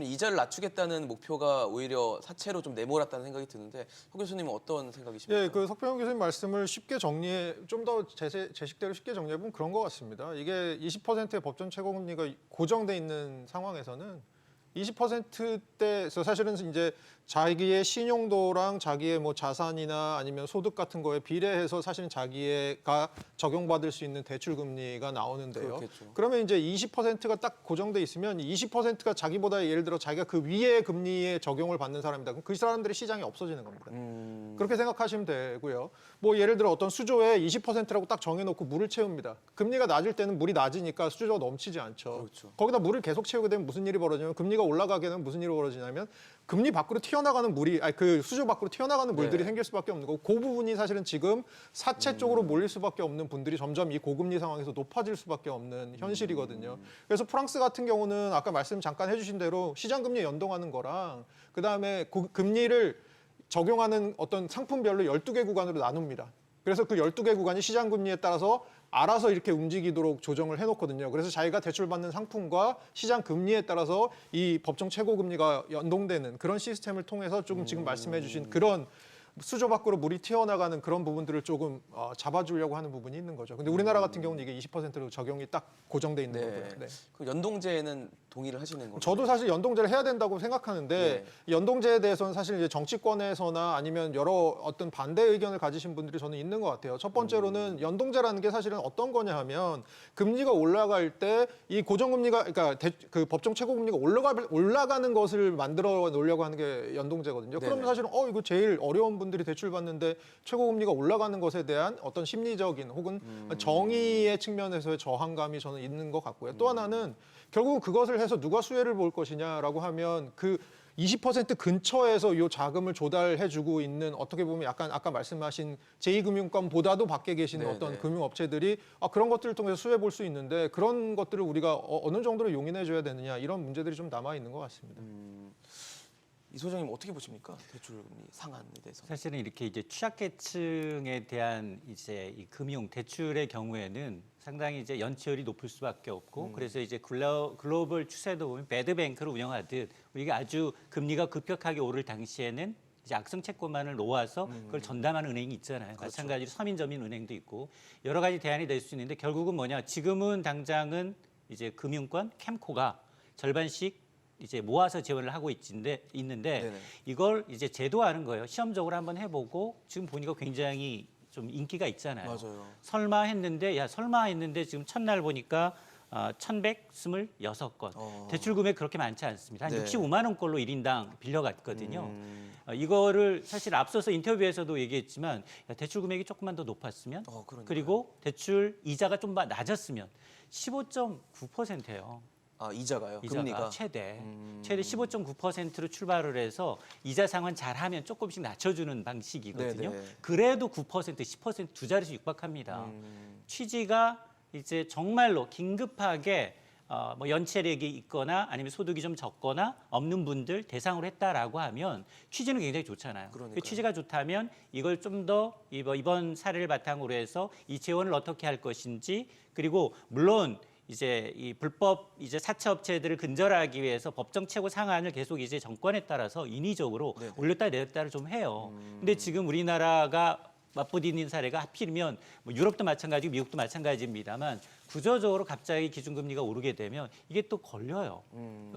이자를 낮추겠다는 목표가 오히려 사채로 좀 내몰았다는 생각이 드는데 석 교수님은 어떤 생각이십니까? 예, 그 석병현 교수님 말씀을 쉽게 좀 더 제식대로 쉽게 정리해 보면 그런 것 같습니다. 이게 20%의 법정 최고금리가 고정돼 있는 상황에서는 20%대에서 사실은 이제 자기의 신용도랑 자기의 뭐 자산이나 아니면 소득 같은 거에 비례해서 사실은 자기가 적용받을 수 있는 대출 금리가 나오는데요. 그렇겠죠. 그러면 이제 20%가 딱 고정돼 있으면 20%가 자기보다 예를 들어 자기가 그 위의 금리에 적용을 받는 사람이다. 그럼 그 사람들의 시장이 없어지는 겁니다. 그렇게 생각하시면 되고요. 뭐 예를 들어 어떤 수조에 20%라고 딱 정해놓고 물을 채웁니다. 금리가 낮을 때는 물이 낮으니까 수조가 넘치지 않죠. 그렇죠. 거기다 물을 계속 채우게 되면 무슨 일이 벌어지냐면 금리가 올라가게 되면 무슨 일이 벌어지냐면 금리 밖으로 튀어나가는 물이 그 수조 밖으로 튀어나가는 물들이 생길 수밖에 없는 거고 그 부분이 사실은 지금 사채 쪽으로 몰릴 수밖에 없는 분들이 점점 이 고금리 상황에서 높아질 수밖에 없는 현실이거든요. 그래서 프랑스 같은 경우는 아까 말씀 잠깐 해주신 대로 시장 금리에 연동하는 거랑 그다음에 금리를 적용하는 어떤 상품별로 12개 구간으로 나눕니다. 그래서 그 12개 구간이 시장 금리에 따라서 알아서 이렇게 움직이도록 조정을 해놓거든요. 그래서 자기가 대출받는 상품과 시장 금리에 따라서 이 법정 최고금리가 연동되는 그런 시스템을 통해서 조금 지금 말씀해 주신 그런 수조 밖으로 물이 튀어나가는 그런 부분들을 조금 잡아주려고 하는 부분이 있는 거죠. 근데 우리나라 같은 경우는 이게 20%로 적용이 딱 고정돼 있는 거고요. 네. 그 연동제에는 동의를 하시는 건가요? 저도 사실 연동제를 해야 된다고 생각하는데 연동제에 대해서는 사실 이제 정치권에서나 아니면 여러 어떤 반대 의견을 가지신 분들이 저는 있는 것 같아요. 첫 번째로는 연동제라는 게 사실은 어떤 거냐 하면 금리가 올라갈 때 이 고정금리가 그러니까 그 법정 최고금리가 올라가는 것을 만들어 놓으려고 하는 게 연동제거든요. 그러면 사실은 이거 제일 어려운 분들이 대출 받는데 최고금리가 올라가는 것에 대한 어떤 심리적인 혹은 정의의 측면에서의 저항감이 저는 있는 것 같고요. 또 하나는 결국은 그것을 해서 누가 수혜를 볼 것이냐라고 하면 그 20% 근처에서 이 자금을 조달해주고 있는 어떻게 보면 약간 아까 말씀하신 제2금융권보다도 밖에 계신 어떤 금융업체들이 그런 것들을 통해서 수혜 볼 수 있는데 그런 것들을 우리가 어느 정도로 용인해줘야 되느냐 이런 문제들이 좀 남아 있는 것 같습니다. 이 소장님 어떻게 보십니까? 대출금리 상한에 대해서. 사실은 이렇게 이제 취약계층에 대한 이제 이 금융 대출의 경우에는 상당히 이제 연체율이 높을 수밖에 없고 그래서 이제 글로벌 추세도 보면 배드뱅크를 운영하듯 우리가 아주 금리가 급격하게 오를 당시에는 이제 악성 채권만을 놓아서 그걸 전담하는 은행이 있잖아요. 그렇죠. 마찬가지로 서민저민은행도 있고 여러 가지 대안이 될 수 있는데 결국은 뭐냐? 지금은 당장은 이제 금융권 캠코가 절반씩 이제 모아서 지원을 하고 있는데 이걸 이제 제도화하는 거예요. 시험적으로 한번 해보고 지금 보니까 굉장히 좀 인기가 있잖아요. 맞아요. 설마 했는데 지금 첫날 보니까 1,126건. 대출 금액 그렇게 많지 않습니다. 한 65만 원꼴로 1인당 빌려갔거든요. 이거를 사실 앞서서 인터뷰에서도 얘기했지만 대출 금액이 조금만 더 높았으면 그리고 대출 이자가 좀 낮았으면 15.9%예요. 이자가요? 이자가 금리가? 최대 15.9%로 출발을 해서 이자 상환 잘하면 조금씩 낮춰주는 방식이거든요. 그래도 9%, 10% 두 자릿수 육박합니다. 취지가 이제 정말로 긴급하게 뭐 연체력이 있거나 아니면 소득이 좀 적거나 없는 분들 대상으로 했다라고 하면 취지는 굉장히 좋잖아요. 그 취지가 좋다면 이걸 좀 더 이번 사례를 바탕으로 해서 이 재원을 어떻게 할 것인지 그리고 물론 이제 이 불법 이제 사채업체들을 근절하기 위해서 법정 최고 상한을 계속 이제 정권에 따라서 인위적으로 올렸다 내렸다를 좀 해요. 근데 지금 우리나라가 맞부딪힌 사례가 하필이면 뭐 유럽도 마찬가지고 미국도 마찬가지입니다만 구조적으로 갑자기 기준금리가 오르게 되면 이게 또 걸려요.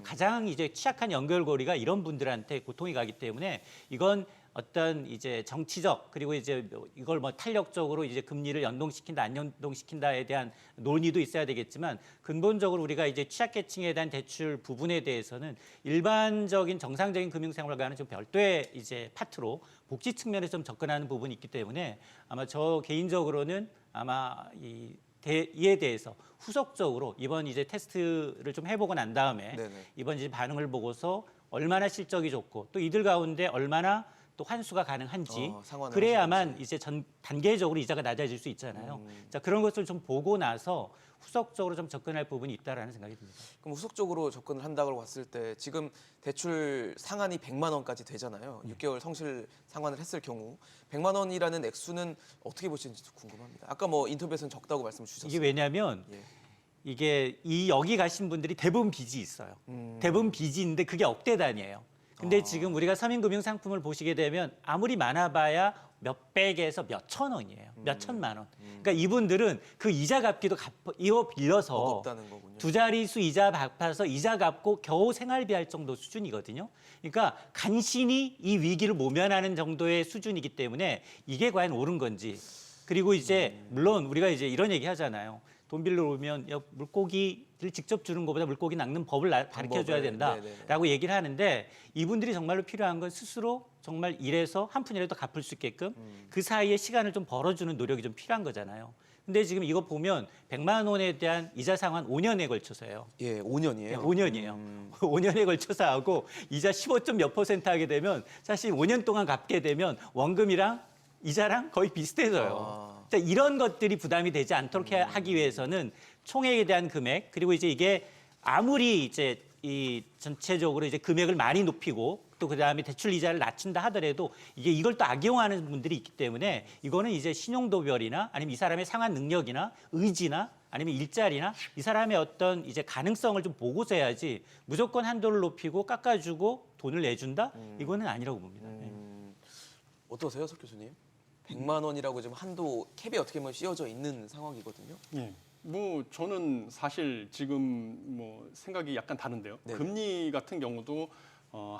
가장 이제 취약한 연결고리가 이런 분들한테 고통이 가기 때문에 이건 어떤 이제 정치적 그리고 이제 이걸 뭐 탄력적으로 이제 금리를 연동시킨다 안 연동시킨다에 대한 논의도 있어야 되겠지만 근본적으로 우리가 이제 취약계층에 대한 대출 부분에 대해서는 일반적인 정상적인 금융생활과는 좀 별도의 이제 파트로 복지 측면에서 좀 접근하는 부분이 있기 때문에 아마 저 개인적으로는 아마 이에 대해서 후속적으로 이번 이제 테스트를 좀 해보고 난 다음에 이번 이제 반응을 보고서 얼마나 실적이 좋고 또 이들 가운데 얼마나 또 환수가 가능한지 그래야만 이제 단계적으로 이자가 낮아질 수 있잖아요. 자, 그런 것을 좀 보고 나서 후속적으로 좀 접근할 부분이 있다라는 생각이 듭니다. 그럼 후속적으로 접근을 한다고 봤을 때 지금 대출 상한이 100만 원까지 되잖아요. 6개월 성실 상환을 했을 경우 100만 원이라는 액수는 어떻게 보시는지 궁금합니다. 아까 뭐 인터뷰에서는 적다고 말씀을 주셨어요. 이게 왜냐하면 이게 여기 가신 분들이 대부분 빚이 있어요. 대부분 빚이 있는데 그게 억대 단위예요. 근데 지금 우리가 서민금융 상품을 보시게 되면 아무리 많아봐야 몇백에서 몇천 원이에요. 몇천만 원. 그러니까 이분들은 그 이자 갚기도 이거 빌려서 버겁다는 거군요. 두 자릿수 이자 갚아서 이자 갚고 겨우 생활비할 정도 수준이거든요. 그러니까 간신히 이 위기를 모면하는 정도의 수준이기 때문에 이게 과연 옳은 건지. 그리고 이제 물론 우리가 이제 이런 얘기 하잖아요. 돈 빌려 오면 야, 물고기를 직접 주는 것보다 물고기 낚는 법을 가르쳐줘야 된다라고 얘기를 하는데 이분들이 정말로 필요한 건 스스로 정말 일해서 한 푼이라도 갚을 수 있게끔 그 사이에 시간을 좀 벌어주는 노력이 좀 필요한 거잖아요. 근데 지금 이거 보면 100만 원에 대한 이자 상환 5년에 걸쳐서요. 예, 5년이에요. 5년이에요. 5년에 걸쳐서 하고 이자 15점 몇 % 하게 되면 사실 5년 동안 갚게 되면 원금이랑 이자랑 거의 비슷해져요. 자, 이런 것들이 부담이 되지 않도록 하기 위해서는 총액에 대한 금액 그리고 이제 이게 아무리 이제 이 전체적으로 이제 금액을 많이 높이고 또 그다음에 대출 이자를 낮춘다 하더라도 이걸 또 악용하는 분들이 있기 때문에 이거는 이제 신용도별이나 아니면 이 사람의 상환 능력이나 의지나 아니면 일자리나 이 사람의 어떤 이제 가능성을 좀 보고서 해야지 무조건 한도를 높이고 깎아주고 돈을 내준다 이거는 아니라고 봅니다. 어떠세요, 석 교수님? 100만 원이라고 지금 한도 캡이 어떻게 보면 씌워져 있는 상황이거든요. 예. 뭐 저는 사실 지금 뭐 생각이 약간 다른데요. 네. 금리 같은 경우도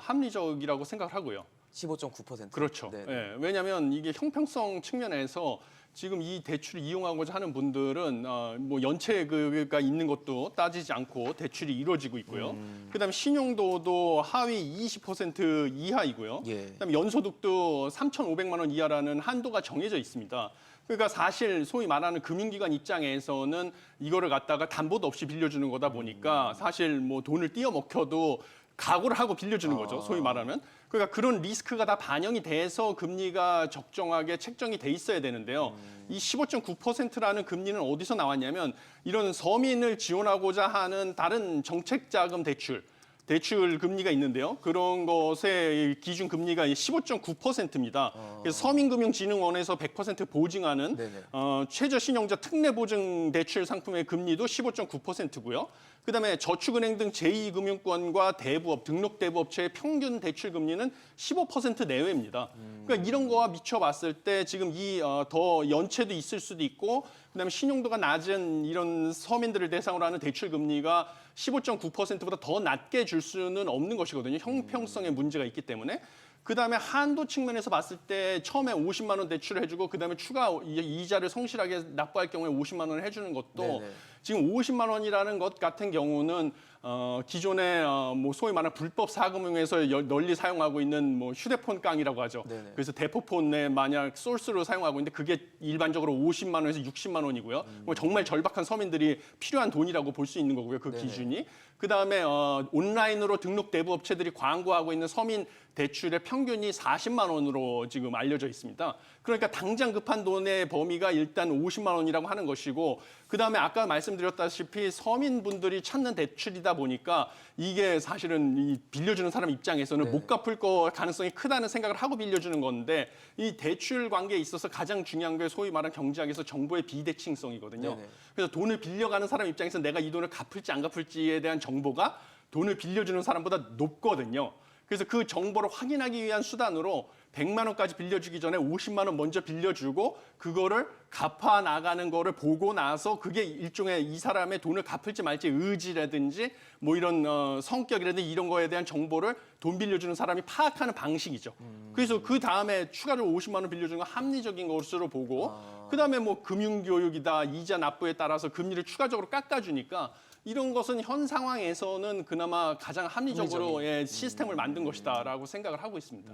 합리적이라고 생각을 하고요. 15.9%. 그렇죠. 네. 예. 왜냐하면 이게 형평성 측면에서 지금 이 대출을 이용하고자 하는 분들은 뭐 연체가 있는 것도 따지지 않고 대출이 이루어지고 있고요. 그다음에 신용도도 하위 20% 이하이고요. 예. 그다음에 연소득도 3,500만 원 이하라는 한도가 정해져 있습니다. 그러니까 사실 소위 말하는 금융기관 입장에서는 이거를 갖다가 담보도 없이 빌려주는 거다 보니까 사실 뭐 돈을 띄어먹혀도 각오를 하고 빌려주는 거죠. 소위 말하면. 그러니까 그런 리스크가 다 반영이 돼서 금리가 적정하게 책정이 돼 있어야 되는데요. 이 15.9%라는 금리는 어디서 나왔냐면 이런 서민을 지원하고자 하는 다른 정책자금 대출 금리가 있는데요. 그런 것의 기준 금리가 15.9%입니다. 그래서 서민금융진흥원에서 100% 보증하는 최저신용자 특례보증 대출 상품의 금리도 15.9%고요. 그다음에 저축은행 등 제2금융권과 대부업, 등록대부업체의 평균 대출 금리는 15% 내외입니다. 그러니까 이런 거와 미쳐봤을 때 지금 더 연체도 있을 수도 있고 그다음에 신용도가 낮은 이런 서민들을 대상으로 하는 대출 금리가 15.9%보다 더 낮게 줄 수는 없는 것이거든요. 형평성에 문제가 있기 때문에. 그다음에 한도 측면에서 봤을 때 처음에 50만 원 대출을 해주고 그다음에 추가 이자를 성실하게 납부할 경우에 50만 원을 해주는 것도 지금 50만 원이라는 것 같은 경우는 기존에 뭐 소위 말하는 불법 사금융에서 널리 사용하고 있는 뭐 휴대폰 깡이라고 하죠. 그래서 대포폰에 만약 소스로 사용하고 있는데 그게 일반적으로 50만 원에서 60만 원이고요. 뭐 정말 절박한 서민들이 필요한 돈이라고 볼 수 있는 거고요. 그 기준이. 그다음에 온라인으로 등록 대부업체들이 광고하고 있는 서민 대출의 평균이 40만 원으로 지금 알려져 있습니다. 그러니까 당장 급한 돈의 범위가 일단 50만 원이라고 하는 것이고 그다음에 아까 말씀드렸다시피 서민분들이 찾는 대출이다 보니까 이게 사실은 이 빌려주는 사람 입장에서는 못 갚을 가능성이 크다는 생각을 하고 빌려주는 건데 이 대출 관계에 있어서 가장 중요한 게 소위 말하는 경제학에서 정보의 비대칭성이거든요. 그래서 돈을 빌려가는 사람 입장에서 내가 이 돈을 갚을지 안 갚을지에 대한 정보가 돈을 빌려주는 사람보다 높거든요. 그래서 그 정보를 확인하기 위한 수단으로 100만 원까지 빌려주기 전에 50만 원 먼저 빌려주고 그거를 갚아 나가는 거를 보고 나서 그게 일종의 이 사람의 돈을 갚을지 말지 의지라든지 뭐 이런 성격이라든지 이런 거에 대한 정보를 돈 빌려주는 사람이 파악하는 방식이죠. 그래서 그 다음에 추가로 50만 원 빌려주는 건 합리적인 것으로 보고 그다음에 뭐 금융교육이다 이자 납부에 따라서 금리를 추가적으로 깎아주니까 이런 것은 현 상황에서는 그나마 가장 합리적으로 시스템을 만든 것이다라고 생각을 하고 있습니다.